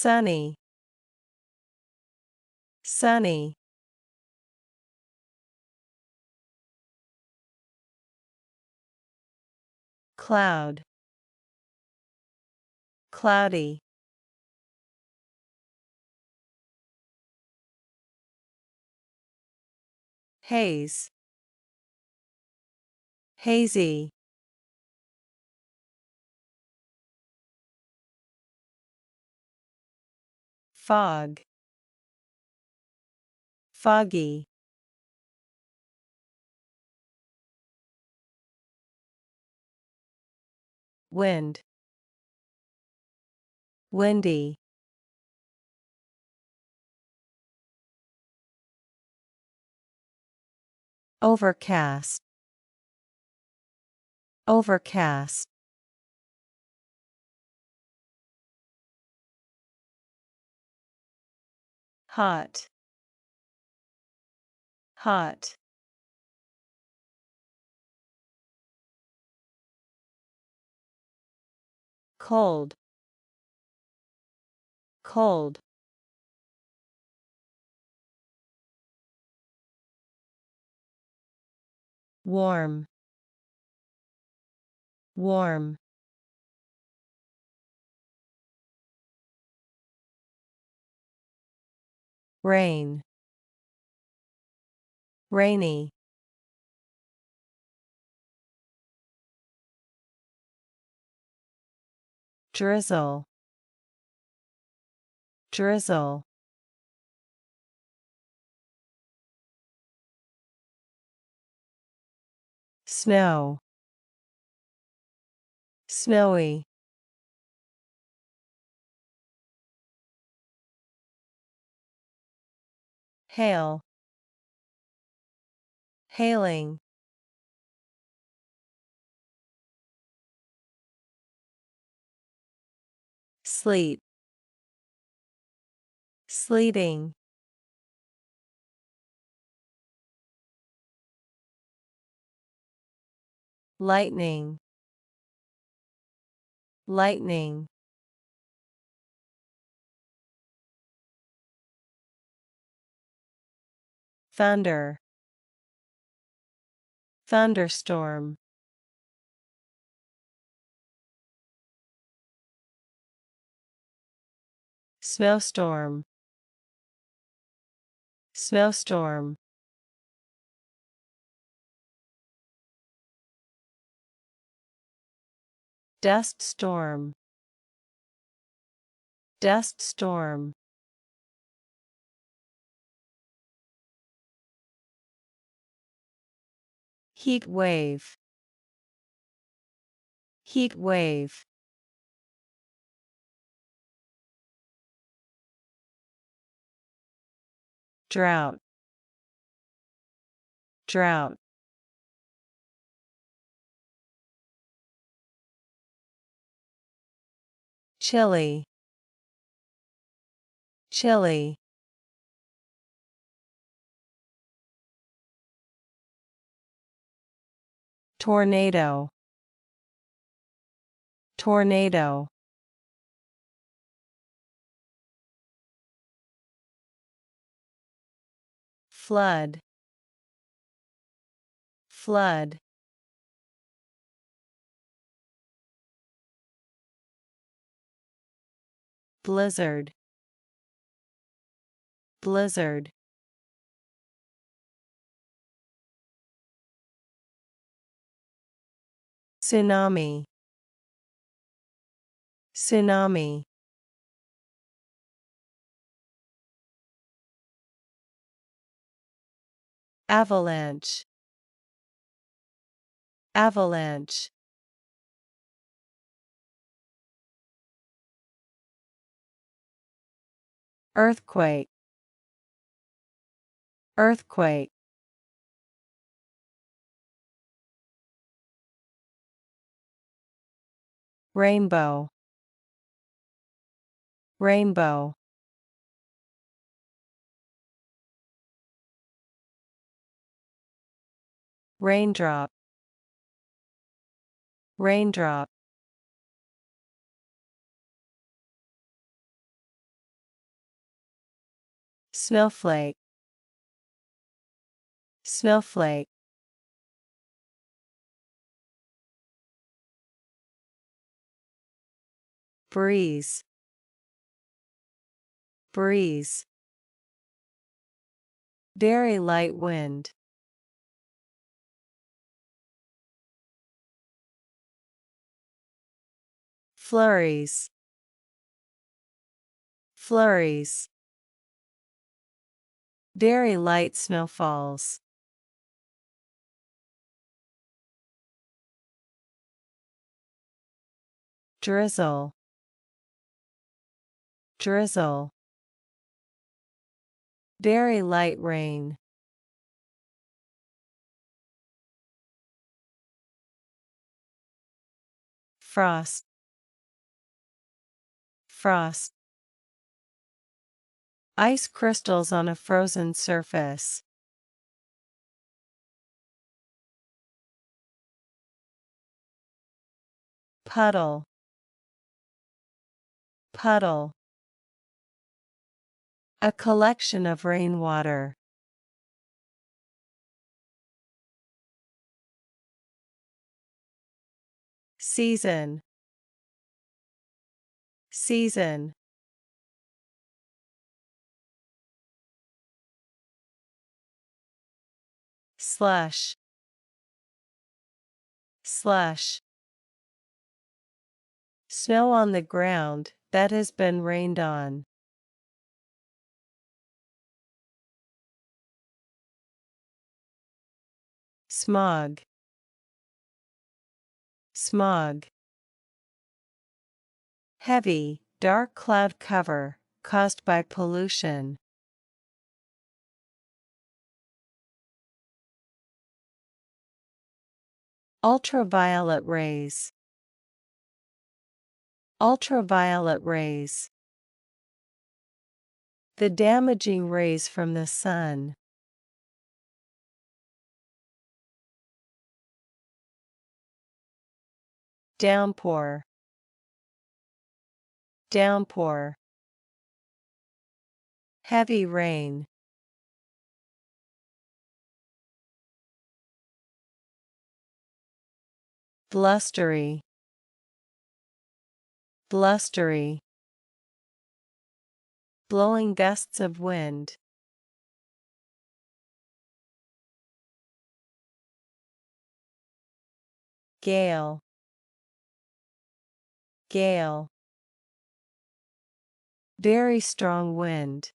sunny, sunny. Cloud, cloudy. Haze, hazy. Fog, foggy. Wind, windy. Overcast, overcast. Hot, hot. Cold, cold. Warm, warm. Rain, rainy. Drizzle, drizzle. Snow, snowy. Hail, hailing. Sleet, sleeting. Lightning, lightning. Thunder, thunderstorm. Snowstorm, snowstorm. Dust storm, dust storm. Heat wave, heat wave. Drought, drought. Chilly, chilly. Tornado, tornado. Flood, flood. Blizzard, blizzard. Tsunami, tsunami. Avalanche, avalanche. Earthquake, earthquake. Rainbow, rainbow. Raindrop, raindrop. Snowflake. Snowflake. Breeze. Breeze. Very light wind. Flurries. Flurries. Very light snowfalls. Drizzle. Drizzle. Very light rain. Frost. Frost. Ice crystals on a frozen surface. Puddle. Puddle. A collection of rainwater. Season. Season. Slush. Slush. Snow on the ground that has been rained on. Smog. Smog. Heavy, dark cloud cover, caused by pollution. Ultraviolet rays. Ultraviolet rays. The damaging rays from the sun. Downpour. Downpour. Heavy rain. Blustery. Blustery. Blowing gusts of wind. Gale. Gale. Very strong wind.